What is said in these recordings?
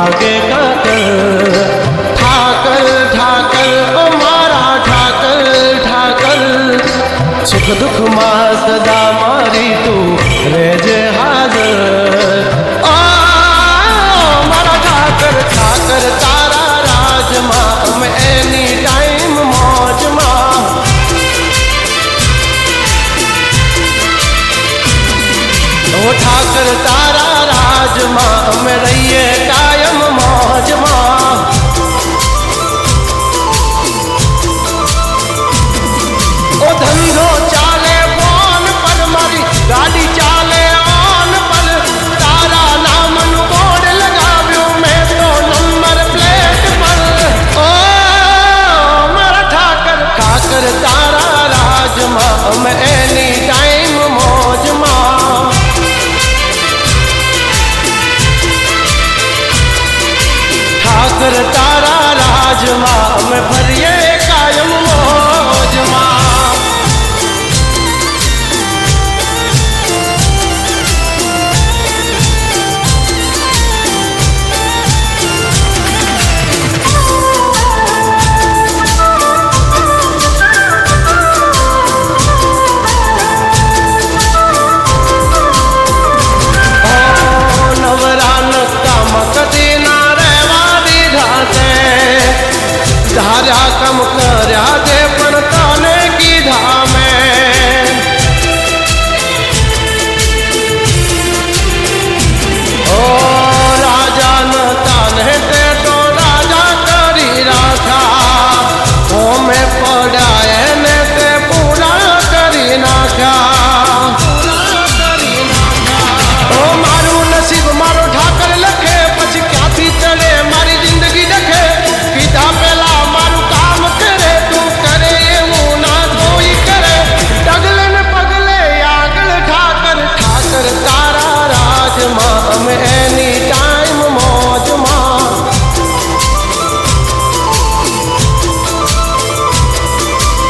वागे काकर ठाकर ठाकर ओ मारा ठाकर ठाकर सुख दुख में सदा मारी तू रेजे हाजर ओ मारा ठाकर ठाकर तारा राज में मैं एनी टाइम मौज में ओ ठाकर तारा राज में मैं रहिए कायम मौज में ओ धंधो चाले फोन पर मारी गाड़ी चाले ऑन पर तारा नामन बोर्ड लगाव्यो मैं तो नंबर प्लेट पर ओ मारा ठाकर ठाकर तारा राज में मैं एनी टाइम मौज में ठाकर तारा राज में भरिए कायम मौज में धारा कम कर्या दे पर ताने की धामे ओ राजा न ताने ते तो राजा करी राखा ओ मैं पड़ाए ने ते पूरा करी नाखा ओ मारू नसीब मारो ठाकर लखे पछी क्या थी चढ़े मारी जिंदगी डखे पीता पेला एनी टाइम मौज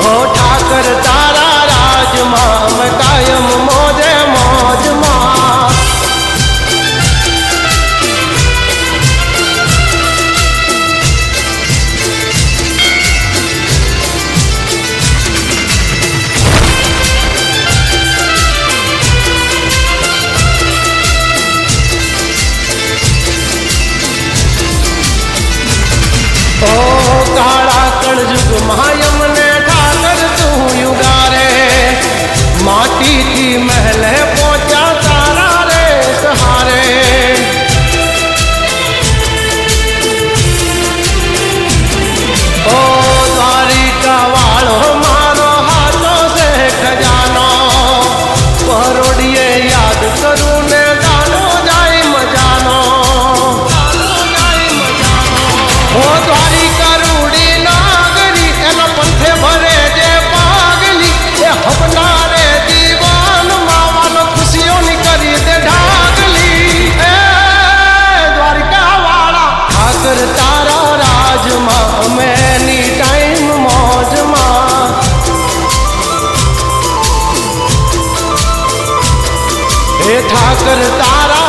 ओ ठाकर तारा राज में कायम मौजे मौज ओ काला कलयुग मायम ने ठाकर तू युगारे माटी की महल पहुंचा तारा रे सहारे ओ द्वारिका वालो मारो हाथों से खजानो परोड़िए याद करूं ने दानो जाए मजानो ओ द्वारिका रूड़ी नागरी एनो पंथे भरे जे पागली ए हपनारे दीवान मावानो खुशियों नी करी दे ढागली ए द्वारिका वाला ठाकर तारा राज में एनी टाइम मौज में ए ठाकर तारा